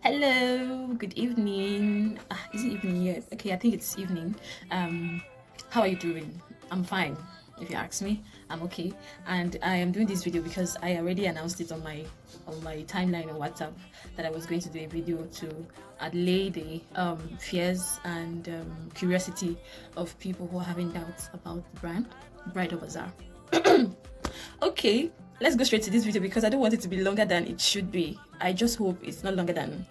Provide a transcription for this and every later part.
Hello, good evening. Is it evening yet? Okay, I think it's evening. How are you doing? I'm fine. If you ask me, I'm okay. And I am doing this video because I already announced it on my timeline on WhatsApp that I was going to do a video to allay the fears and curiosity of people who are having doubts about the brand Bridal Bazaar. Okay, let's go straight to this video because I don't want it to be longer than it should be. I just hope it's not longer than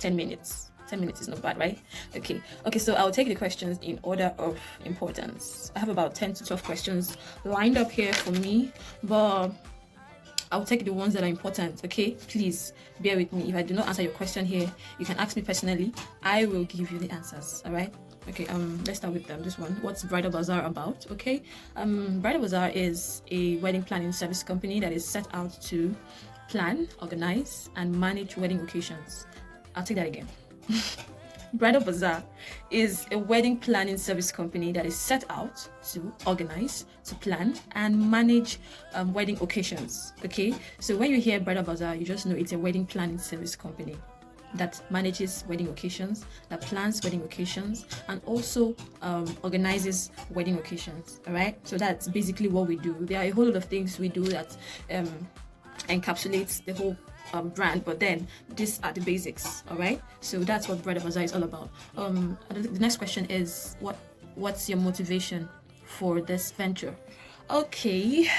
10 minutes. 10 minutes is not bad, right? Okay, so I'll take the questions in order of importance. I have about 10 to 12 questions lined up here for me, but I'll take the ones that are important. Okay, please bear with me. If I do not answer your question here, you can ask me personally. I will give you the answers. All right. Okay, let's start with this one. What's Bridal Bazaar about? Okay, Bridal Bazaar is a wedding planning service company that is set out to plan, organize, and manage wedding occasions. I'll take that again. Bridal Bazaar is a wedding planning service company that is set out to organize, to plan, and manage wedding occasions. Okay, so when you hear Bridal Bazaar, you just know it's a wedding planning service company that manages wedding occasions, that plans wedding occasions, and also organizes wedding occasions. All right, so that's basically what we do. There are a whole lot of things we do that encapsulates the whole brand, but then these are the basics. All right, so that's what Bridal Bazaar is all about. The next question is what's your motivation for this venture? Okay.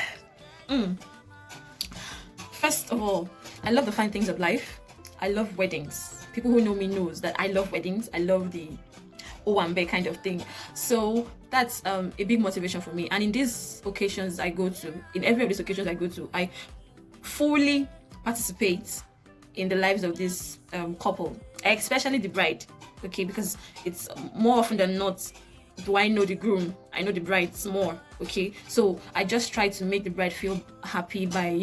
First of all, I love the fine things of life. I love weddings. People who know me knows that I love weddings. I love the Owambe kind of thing. So that's a big motivation for me. And in these occasions I go to, in every of these occasions I go to, I fully participate in the lives of this couple, especially the bride. Okay, because it's more often than not, do I know the groom? I know the brides more. Okay, so I just try to make the bride feel happy by,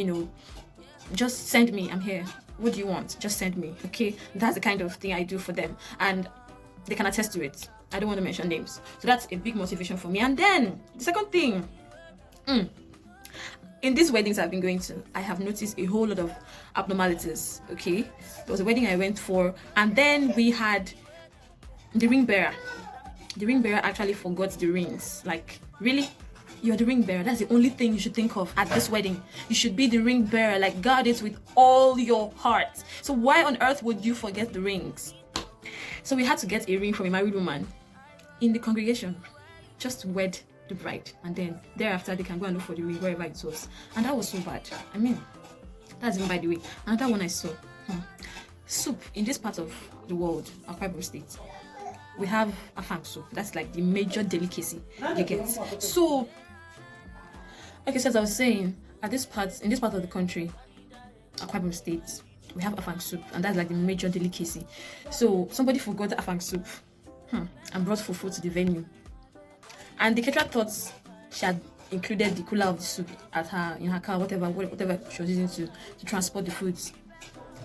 just send me, I'm here. What do you want? Just send me. Okay, that's the kind of thing I do for them, and they can attest to it. I don't want to mention names, so that's a big motivation for me. And then the second thing, in these weddings I've been going to, I have noticed a whole lot of abnormalities. Okay, there was a wedding I went for, and then we had the ring bearer. The ring bearer actually forgot the rings. Like, really? You're the ring bearer. That's the only thing you should think of at this wedding. You should be the ring bearer. Like, guard it with all your heart. So why on earth would you forget the rings? So we had to get a ring from a married woman in the congregation just to wed the bride, and then thereafter they can go and look for the ring wherever it was. And that was so bad. I mean, that's even by the way. Another one I saw. Soup in this part of the world, Akwa Ibom State, we have afang soup. That's like the major delicacy you get. So okay, so as I was saying, in this part of the country, Akwa Ibom State, we have afang soup, and that's like the major delicacy. So somebody forgot the afang soup and brought fufu to the venue, and the caterer thought she had included the cooler of the soup in her car, whatever she was using to transport the foods.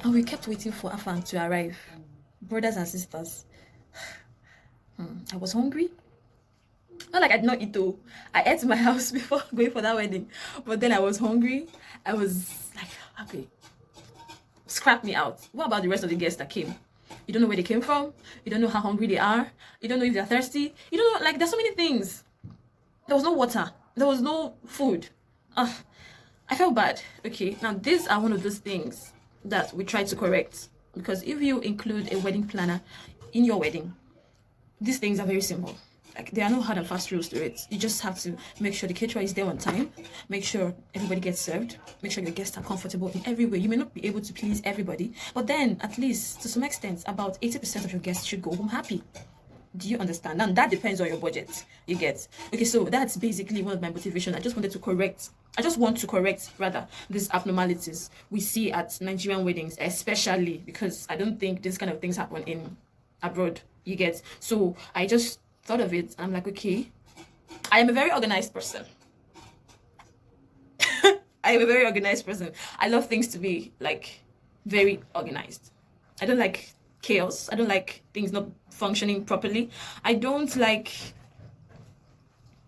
And we kept waiting for afang to arrive. Brothers and sisters, I was hungry. Not like I did not eat though. I ate in my house before going for that wedding. But then I was hungry. I was like, okay, scrap me out. What about the rest of the guests that came? You don't know where they came from. You don't know how hungry they are. You don't know if they're thirsty. You don't know, like, there's so many things. There was no water. There was no food. I felt bad. Okay, now these are one of those things that we try to correct. Because if you include a wedding planner in your wedding, these things are very simple. Like, there are no hard and fast rules to it. You just have to make sure the caterer is there on time, make sure everybody gets served, make sure the guests are comfortable in every way. You may not be able to please everybody, but then at least to some extent, about 80% of your guests should go home happy. Do you understand? Now that depends on your budget, you get. Okay, so that's basically one of my motivations. I just want to correct rather these abnormalities we see at Nigerian weddings, especially because I don't think this kind of things happen in abroad, you get. So I just thought of it, and I'm like, okay, I am a very organized person. I am a very organized person. I love things to be like very organized. I don't like chaos. I don't like things not functioning properly. I don't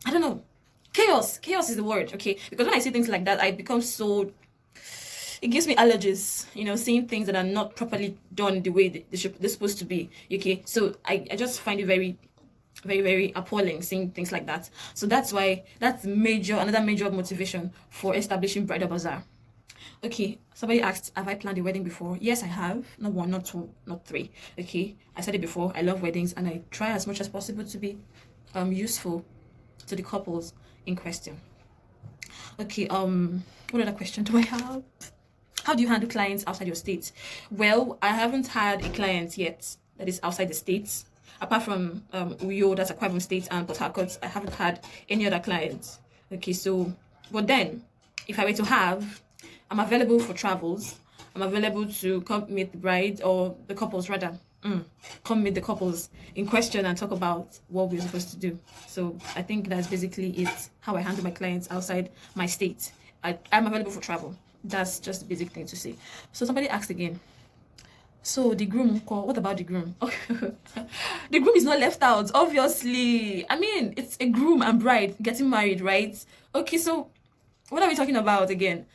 know. Chaos is the word, okay? Because when I see things like that, I become so it gives me allergies, you know, seeing things that are not properly done the way they're supposed to be. Okay, so I just find it very, very, very appalling seeing things like that. So that's why that's another major motivation for establishing Bridal Bazaar. Okay, somebody asked, have I planned a wedding before? Yes, I have. Not one, not two, not three. Okay, I said it before, I love weddings and I try as much as possible to be useful to the couples in question. Okay, what other question do I have? How do you handle clients outside your state? Well, I haven't had a client yet that is outside the states. Apart from Uyo, that's Akwa Ibom State, and Port Harcourt, I haven't had any other clients. Okay, so, but then, if I were to have, I'm available for travels. I'm available to come meet the bride, or the couples rather. Come meet the couples in question and talk about what we're supposed to do. So I think that's basically it, how I handle my clients outside my state. I'm available for travel. That's just the basic thing to say. So somebody asked again, so the groom, what about the groom? The groom is not left out, obviously. I mean, it's a groom and bride getting married, right? Okay, so what are we talking about again?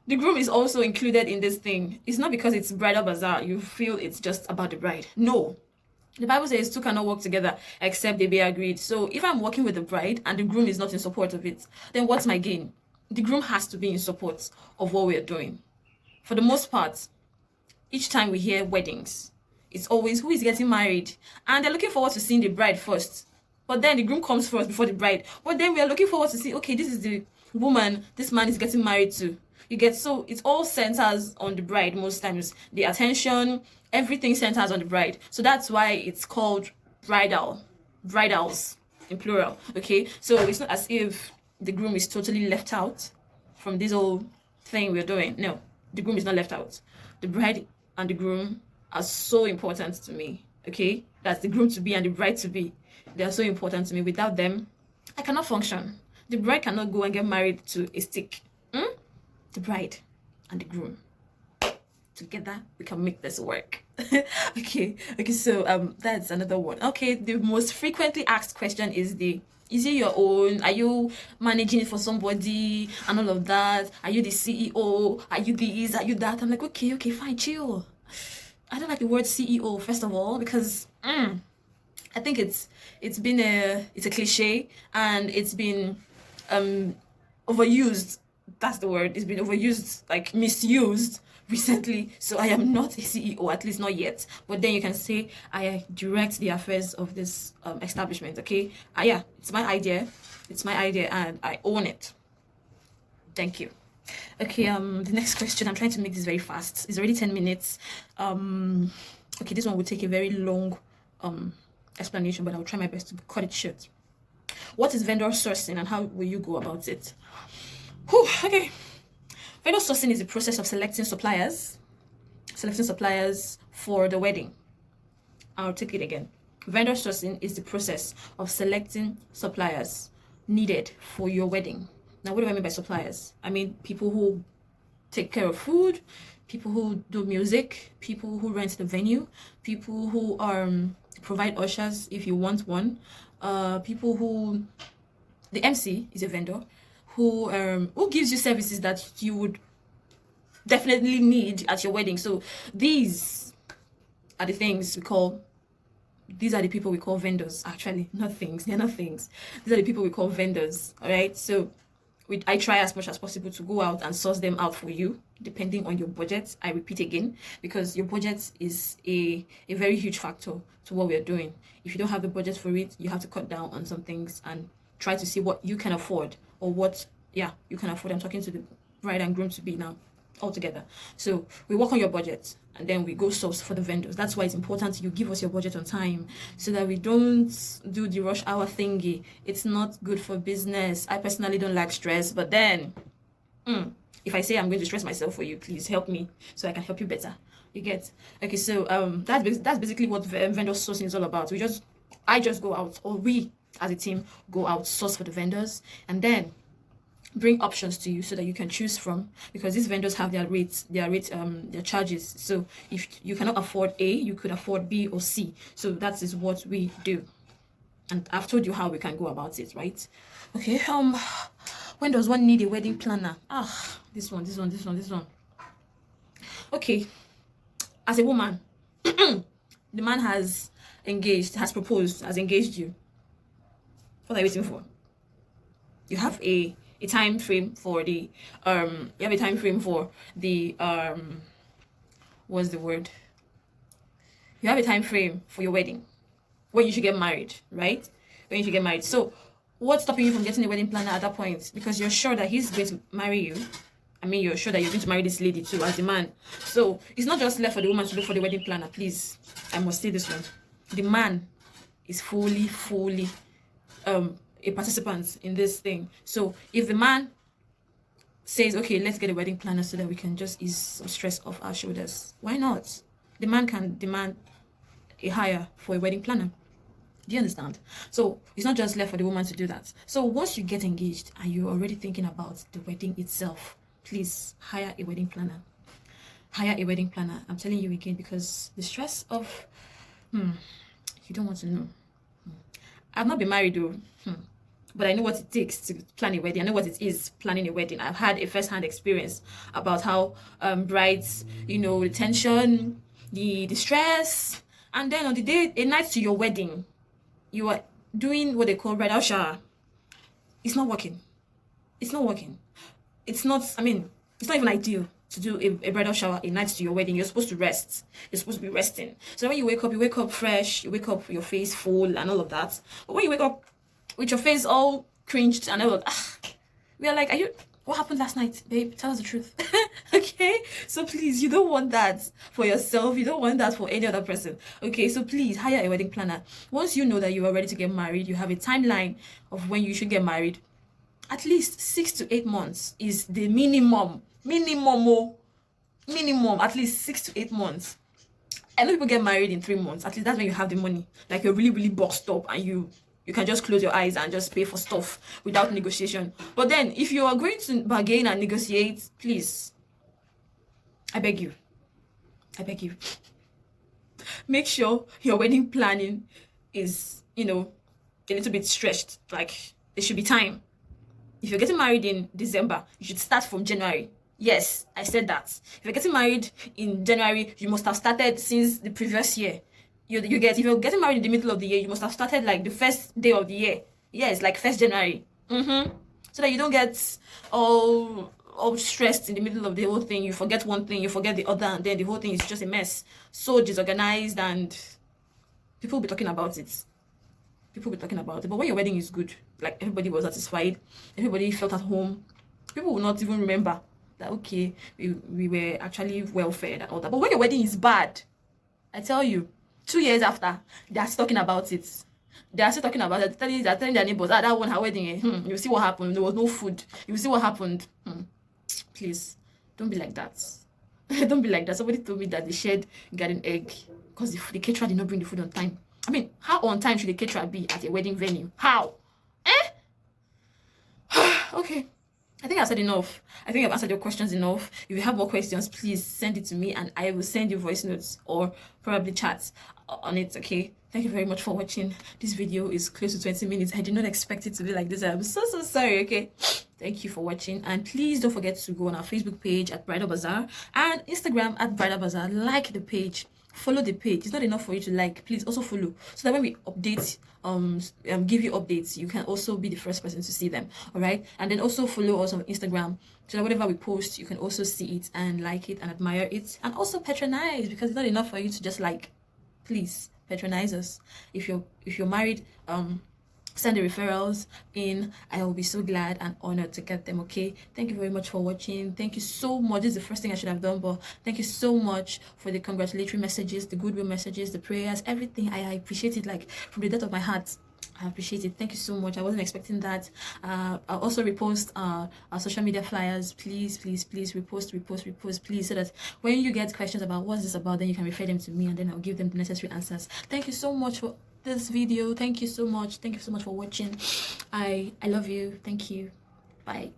The groom is also included in this thing. It's not because it's Bridal Bazaar you feel it's just about the bride. No. The Bible says two cannot work together except they be agreed. So if I'm working with the bride and the groom is not in support of it, then what's my gain? The groom has to be in support of what we're doing. For the most part, each time we hear weddings, it's always who is getting married. And they're looking forward to seeing the bride first. But then the groom comes first before the bride. But then we are looking forward to see, okay, this is the woman this man is getting married to. You get, so it all centers on the bride most times. The attention, everything centers on the bride. So that's why it's called bridals in plural. Okay, so it's not as if the groom is totally left out from this whole thing we're doing. No, the groom is not left out. The bride and the groom are so important to me. Okay, that's the groom to be and the bride to be. They are so important to me. Without them, I cannot function. The bride cannot go and get married to a stick. The bride and the groom together, we can make this work. okay, so that's another one. Okay, the most frequently asked question is it your own? Are you managing it for somebody and all of that? Are you the CEO? Are you this? Are you that? I'm like, okay, fine, chill. I don't like the word CEO, first of all, because I think it's a cliche and it's been overused. That's the word. It's been overused, like misused recently. So I am not a CEO, at least not yet. But then you can say I direct the affairs of this establishment. Okay. Yeah, it's my idea. It's my idea, and I own it. Thank you. Okay. The next question. I'm trying to make this very fast. It's already 10 minutes. Okay, this one will take a very long explanation, but I'll try my best to cut it short. What is vendor sourcing, and how will you go about it? Okay. Vendor sourcing is the process of selecting suppliers for the wedding. I'll take it again. Vendor sourcing is the process of selecting suppliers needed for your wedding. Now, what do I mean by suppliers? I mean people who take care of food, people who do music, people who rent the venue, people who provide ushers if you want one, people who... The MC is a vendor who gives you services that you would definitely need at your wedding. So these are the things we call... These are the people we call vendors. Actually, not things. They're not things. These are the people we call vendors. All right. So I try as much as possible to go out and source them out for you, depending on your budget. I repeat again, because your budget is a very huge factor to what we're doing. If you don't have the budget for it, you have to cut down on some things and try to see what you can afford, or what you can afford. I'm talking to the bride and groom to be now all together. So we work on your budget and then we go source for the vendors. That's why it's important you give us your budget on time, so that we don't do the rush hour thingy. It's not good for business. I personally don't like stress, but then if I say I'm going to stress myself for you, please help me so I can help you better. You get? Okay, so that's basically what vendor sourcing is all about. I just go out, or we as a team go out, source for the vendors, and then bring options to you so that you can choose from, because these vendors have their rates, their charges. So if you cannot afford A, you could afford B or C. So that is what we do, and I've told you how we can go about it, right? Okay. When does one need a wedding planner? This one. Okay, as a woman, the man has proposed, has engaged you. What are you waiting for? You have a time frame for the you have a time frame for the what's the word? You have a time frame for your wedding, when you should get married, right? When you should get married. So what's stopping you from getting a wedding planner at that point? Because you're sure that he's going to marry you. I mean, you're sure that you're going to marry this lady too as the man. So it's not just left for the woman to look for the wedding planner. Please, I must say this one. The man is fully a participant in this thing. So if the man says, okay, let's get a wedding planner so that we can just ease some stress off our shoulders, why not? The man can demand a hire for a wedding planner. Do you understand? So it's not just left for the woman to do that. So once you get engaged and you're already thinking about the wedding itself, please hire a wedding planner. Hire a wedding planner. I'm telling you again, because the stress of you don't want to know. I've not been married though, but I know what it takes to plan a wedding. I know what it is planning a wedding. I've had a first-hand experience about how brides, the tension, the stress, and then on the day, a night to your wedding, you are doing what they call bridal shower. It's not working. It's not working. It's not even ideal to do a bridal shower a night to your wedding. You're supposed to rest. You're supposed to be resting. So when you wake up fresh, you wake up with your face full and all of that. But when you wake up with your face all cringed and all of that, we are like, what happened last night, babe? Tell us the truth. Okay? So please, you don't want that for yourself. You don't want that for any other person. Okay? So please, hire a wedding planner. Once you know that you are ready to get married, you have a timeline of when you should get married. At least 6 to 8 months is the minimum. Minimum, at least 6 to 8 months. I know people get married in 3 months. At least that's when you have the money. Like you're really, really boxed up and you can just close your eyes and just pay for stuff without negotiation. But then if you are going to bargain and negotiate, please, I beg you, make sure your wedding planning is, a little bit stretched. Like there should be time. If you're getting married in December, you should start from January. Yes, I said that. If you're getting married in January, you must have started since the previous year. If you're getting married in the middle of the year, you must have started like the first day of the year. Yes, like 1st January. So that you don't get all stressed in the middle of the whole thing. You forget one thing, you forget the other, and then the whole thing is just a mess. So disorganized, and people will be talking about it. But when your wedding is good, like everybody was satisfied, everybody felt at home, people will not even remember that, okay, we were actually well fed and all that. But when your wedding is bad, I tell you, 2 years after, they are still talking about it. They are still talking about it. They're telling their neighbors, that one, her wedding, you see what happened. There was no food. You see what happened. Please, don't be like that. Don't be like that. Somebody told me that they shared garden egg because the caterer did not bring the food on time. I mean, how on time should a caterer be at a wedding venue? How? Okay. I think I've said enough. I think I've answered your questions enough. If you have more questions, please send it to me and I will send you voice notes or probably chats on it, okay? Thank you very much for watching. This video is close to 20 minutes. I did not expect it to be like this. I'm so sorry, okay? Thank you for watching. And please don't forget to go on our Facebook page at Bridal Bazaar and Instagram at Bridal Bazaar. Like the page. Follow the page. It's not enough for you to like. Please also follow, so that when we update give you updates, you can also be the first person to see them. All right, and then also follow us on Instagram, so that whatever we post, you can also see it and like it and admire it, and also patronize, because it's not enough for you to just like. Please patronize us. If you're married, send the referrals in. I will be so glad and honored to get them. Okay, thank you very much for watching. Thank you so much. This is the first thing I should have done, but thank you so much for the congratulatory messages, the goodwill messages, the prayers, everything. I appreciate it, like from the depth of my heart. I appreciate it. Thank you so much. I wasn't expecting that. I'll also repost our social media flyers. Please repost, please, so that when you get questions about what's this about, then you can refer them to me and then I'll give them the necessary answers. Thank you so much for this video. Thank you so much for watching. I love you. Thank you. Bye.